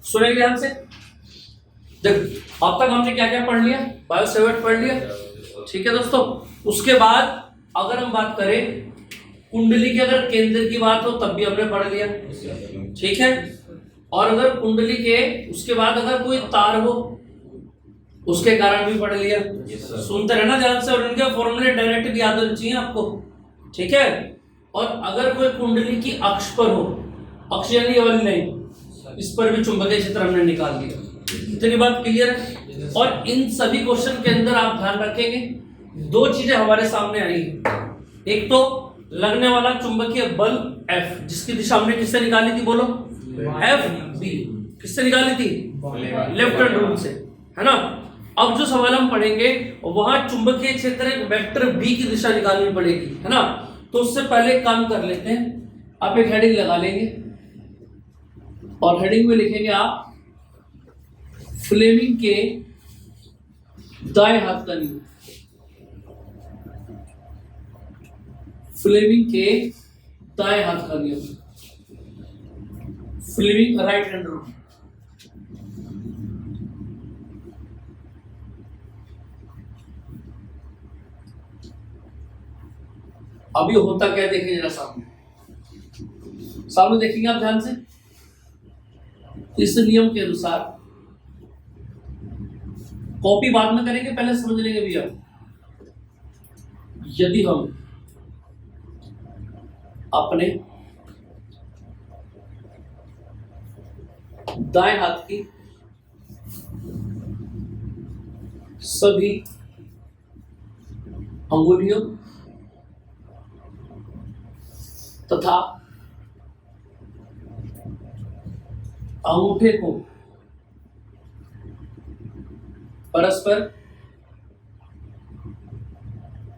सुनेंगे ध्यान से। देख अब तक हमने क्या क्या पढ़ लिया, बायोसेवर्ट पढ़ लिया, ठीक है दोस्तों। उसके बाद अगर हम बात करें कुंडली के अगर केंद्र की बात हो तब भी हमने पढ़ लिया, ठीक है। और अगर कुंडली के उसके बाद अगर कोई तार हो उसके कारण भी पढ़ लिया। सुनते रहना ध्यान से, और उनके फॉर्मूले डायरेक्ट भी याद होने चाहिए आपको, ठीक है। और अगर कोई कुंडली की अक्ष पर हो, अक्ष यानी ये वाली लाइन, इस पर भी चुंबकीय क्षेत्र हमने निकाल दिया। इतनी बात क्लियर है। और इन सभी क्वेश्चन के अंदर आप ध्यान रखेंगे दो चीजें हमारे सामने आई है। एक तो लगने वाला चुंबकीय बल F, जिसकी दिशा हमने किससे निकाली थी, बोलो F B, किससे निकाली थी, लेफ्ट हैंड रूल से, है ना। अब जो सवाल हम पढ़ेंगे वहां चुंबकीय क्षेत्र एक वेक्टर B की दिशा निकालनी पड़ेगी, है ना। तो उससे पहले एक काम कर लेते हैं, आप एक हेडिंग लगा लेंगे और हेडिंग में लिखेंगे आप फ्लेमिंग के दाएं हाथ का नियम, फ्लेमिंग के दाएं हाथ का नियम, फ्लेमिंग राइट हैंड रूल। अभी होता क्या देखेंगे जरा सामने, सामने देखेंगे आप ध्यान से। इस नियम के अनुसार, कॉपी बाद में करेंगे, पहले समझ लेंगे भैया। यदि हम अपने दाएं हाथ की सभी अंगुलियों तथा अंगूठे को परस्पर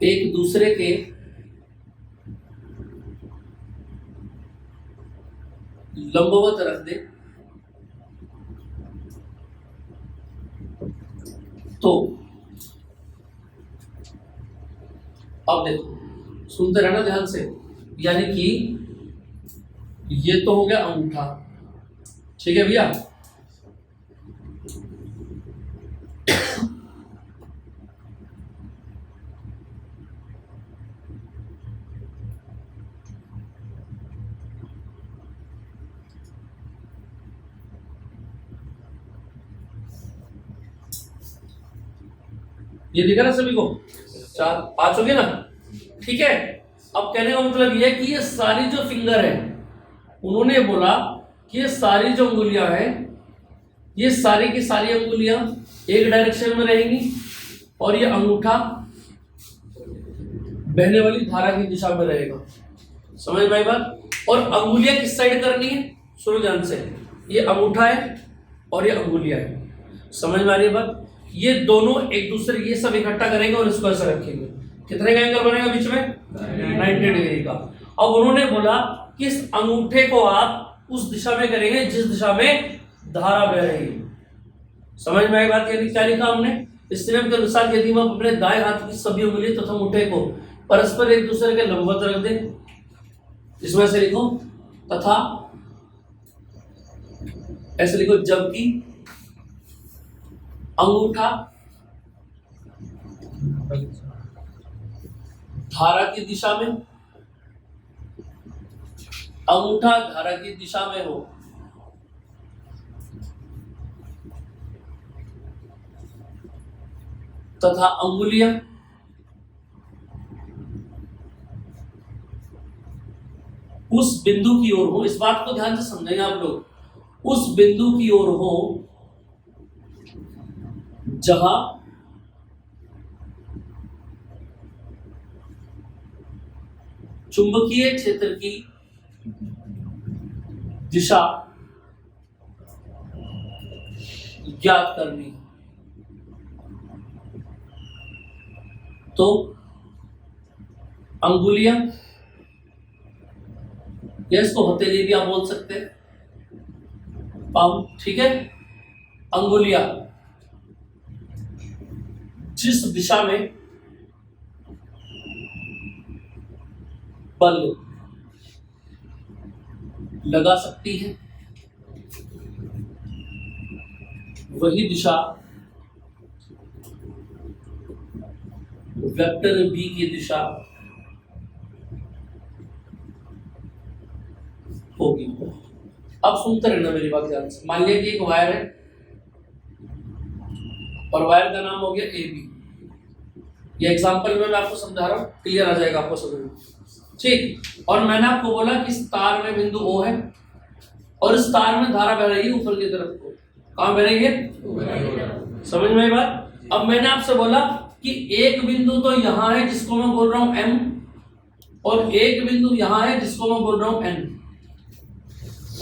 एक दूसरे के लंबवत रख दे तो, अब देखो सुनते रहना ध्यान से, यानी कि ये तो हो गया अंगूठा, ठीक है भैया। ये दिखा ना सभी को, चार पांच हो गए ना, ठीक है। अब कहने का मतलब ये है कि ये सारी जो फिंगर है, उन्होंने बोला कि ये सारी जो अंगुलियां हैं, ये सारी की सारी अंगुलियां एक डायरेक्शन में रहेंगी और ये अंगूठा बहने वाली धारा की दिशा में रहेगा। समझ में आई बात। और अंगुलियां किस साइड करनी है, सुनो ध्यान से। ये अंगूठा है और ये अंगुलियां है, समझ में आ रही है बात। ये दोनों एक दूसरे, ये सब इकट्ठा करेंगे और इसको ऐसा रखेंगे। कितने का एंगल बनेगा बीच में, 90 डिग्री का। अब उन्होंने बोला कि इस अंगूठे को आप उस दिशा में करेंगे जिस दिशा में धारा बह रही है। समझ में आई बात। यानी क्या लिखा हमने, इस नियम के अनुसार यदि हम अपने दाएं हाथ की सभी उंगली तथा अंगूठे को परस्पर एक दूसरे के लंबवत रख दें, इसमें से लिखो तथा ऐसे लिखो, जबकि अंगूठा धारा की दिशा में, अंगूठा धारा की दिशा में हो तथा अंगुलियां उस बिंदु की ओर हो, इस बात को ध्यान से समझेंगे आप लोग, उस बिंदु की ओर हो जहां चुंबकीय क्षेत्र की दिशा ज्ञात करनी। तो अंगुलियां, या इसको हथेली भी आप बोल सकते हैं, पाम, ठीक है। अंगुलियां जिस दिशा में बल लगा सकती है वही दिशा वेक्टर बी की दिशा होगी। अब सुनते रहना मेरी बात ध्यान से। मान लिया कि एक वायर है और वायर का नाम हो गया ए बी। ये एग्जांपल में मैं आपको समझा रहा हूँ, क्लियर आ जाएगा आपको समझ में, ठीक। और मैंने आपको बोला कि इस तार में बिंदु O है और इस तार में धारा बह रही है ऊपर की तरफ को। कहाँ बह रही है? समझ में आई बात? अब मैंने आपसे बोला कि एक बिंदु तो यहां है जिसको मैं बोल रहा हूं M, और एक बिंदु यहां है जिसको मैं बोल रहा हूं N।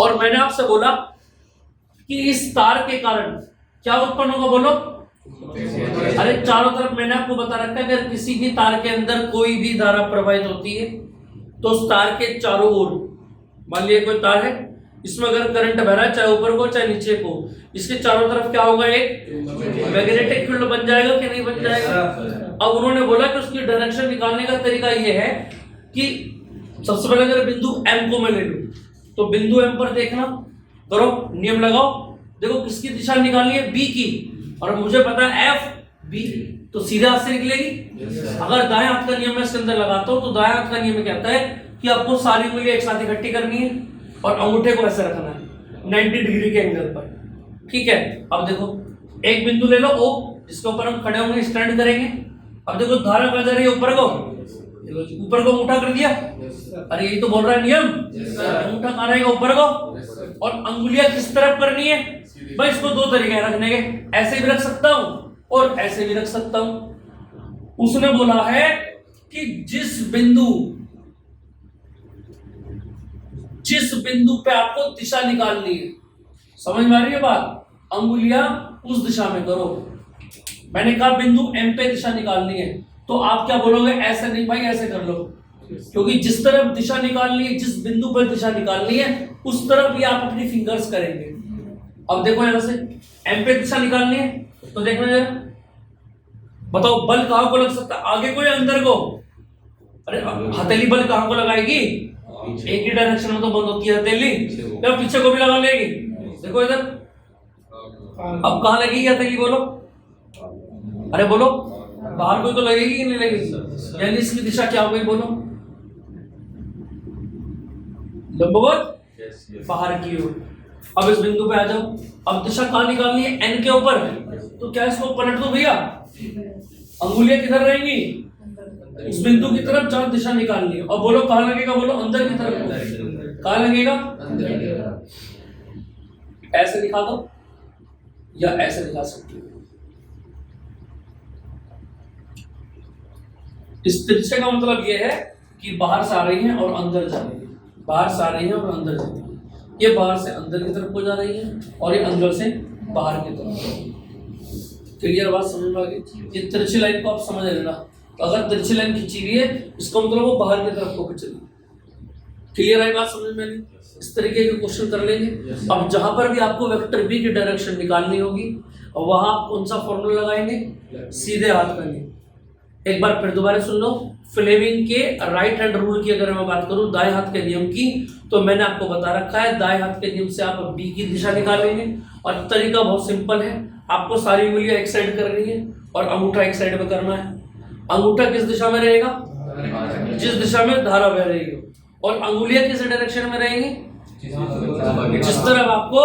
और मैंने आपसे बोला कि इस तार के कारण क्या उत्पन्न होगा, बोलो। अरे चारों तरफ मैंने आपको बता रखा है, अगर किसी भी तार के अंदर कोई भी धारा प्रवाहित होती है तो उस तार के चारों ओर, मान लिया कोई तार है, इसमें अगर करंट बह रहा है चाहे ऊपर को चाहे नीचे को, इसके चारों तरफ क्या होगा, एक मैग्नेटिक फील्ड बन जाएगा कि नहीं बन जाएगा। अब उन्होंने बोला कि उसकी डायरेक्शन निकालने का तरीका यह है कि सबसे पहले अगर बिंदु M को मैं ले लूं तो बिंदु M पर देखना, करो नियम लगाओ, देखो किसकी दिशा निकालनी है, B की, और मुझे पता है F B, तो सीधे हाथ से निकलेगी। अगर दाएं हाथ का नियम मैं इसके अंदर लगाता हूं तो दाएं हाथ का नियम कहता है कि आपको सारी उंगलियां एक साथ इकट्ठी करनी है और अंगूठे को ऐसे रखना है 90 डिग्री के एंगल पर, ठीक है। अब देखो एक बिंदु ले लो O, जिसके ऊपर हम खड़े होंगे, स्टैंड करेंगे। अब देखो धारा कहां जा रही है, ऊपर को, ऊपर को अंगूठा कर दिया। अरे यही तो बोल रहा है नियम, अंगूठा कहां रहेगा, ऊपर को। और अंगुलियां किस तरफ करनी है भाई, इसको दो तरीके रखने के, ऐसे भी रख सकता हूं और ऐसे भी रख सकता हूं। उसने बोला है कि जिस बिंदु पे आपको दिशा निकालनी है, समझ में आ रही है बात, अंगुलियां उस दिशा में करो। मैंने कहा बिंदु M पे दिशा निकालनी है, तो आप क्या बोलोगे, ऐसे नहीं भाई ऐसे कर लो, क्योंकि जिस तरफ दिशा निकालनी है, जिस बिंदु पर दिशा निकालनी है उस तरफ ये आप अपनी फिंगर्स करेंगे। अब देखो यहां से M पे दिशा निकालनी है तो देखना जरा, बताओ बल कहां को लग सकता है, आगे को या अंदर को। अरे हथेली बल कहां को लगाएगी, एक ही डायरेक्शन में तो बंद होती है हथेली, या पीछे को भी लगा लेगी। देखो इधर, अब कहां लगेगी हथेली, बोलो। अरे बोलो, बाहर कोई तो लगेगी कि नहीं लगेगी, यानी इसकी दिशा क्या हो गई, बोलो। लंबवत बाहर की ओर। अब इस बिंदु पे आ जाओ, अब दिशा कहां निकालनी है, N के ऊपर, तो क्या इसको पलट दो भैया, अंगुलियां किधर रहेंगी, उस बिंदु की तरफ जहां दिशा निकालनी है। और बोलो कहां लगेगा, बोलो अंदर की तरफ। कहां लगेगा, ऐसे दिखा दो या ऐसे दिखा सकते हो। इस तिरछे का मतलब यह है कि बाहर से आ रही है और अंदर जा रही है, बाहर से आ रही है और अंदर जा रही है। ये बाहर से अंदर की तरफ को जा रही है और ये अंदर से बाहर की तरफ। क्लियर बात समझ में आ गई। ये तिरछी लाइन को आप समझ लेना, तो अगर तिरछी लाइन खींची हुई है इसका मतलब वो बाहर की तरफ को खींच रही है। क्लियर है बात समझ में? इस तरीके के क्वेश्चन कर लेंगे। अब जहां पर भी आपको वेक्टर बी की डायरेक्शन निकालनी होगी और वहां आप कौन सा फॉर्मूला लगाएंगे, सीधे हाथ का नियम। एक बार फिर दोबारा सुन लो, फ्लेमिंग के राइट हैंड रूल की अगर मैं बात करूं दाएं हाथ के नियम की, तो मैंने आपको बता रखा है दाएं हाथ के नियम से आप बी की दिशा निकालेंगे। और तरीका बहुत सिंपल है, आपको सारी उंगलियां एक साइड करनी है और अंगूठा एक साइड में करना है। अंगूठा किस दिशा में रहेगा, जिस दिशा में धारा बह रही हो, और अंगुलियां किस डायरेक्शन में रहेंगी, जिस तरफ आपको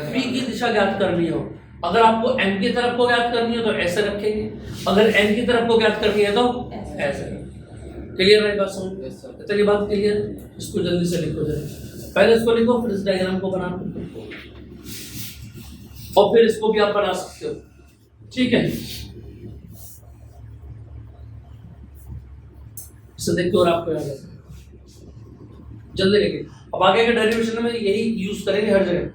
बी की दिशा ज्ञात करनी हो। अगर आपको एम की तरफ को ज्ञात करनी है तो ऐसे रखेंगे, अगर एन की तरफ को ज्ञात करनी है तो ऐसे। क्लियर है बात समझ? इतनी बात क्लियर? इसको जल्दी से लिखो जरा, पहले इसको लिखो फिर इस डायग्राम को बनाना और फिर इसको भी आप बना सकते हो, ठीक है। इसे देख के और आपको याद है जल्दी लिखिए। अब आगे के डेरिवेशन में यही यूज करेंगे हर जगह।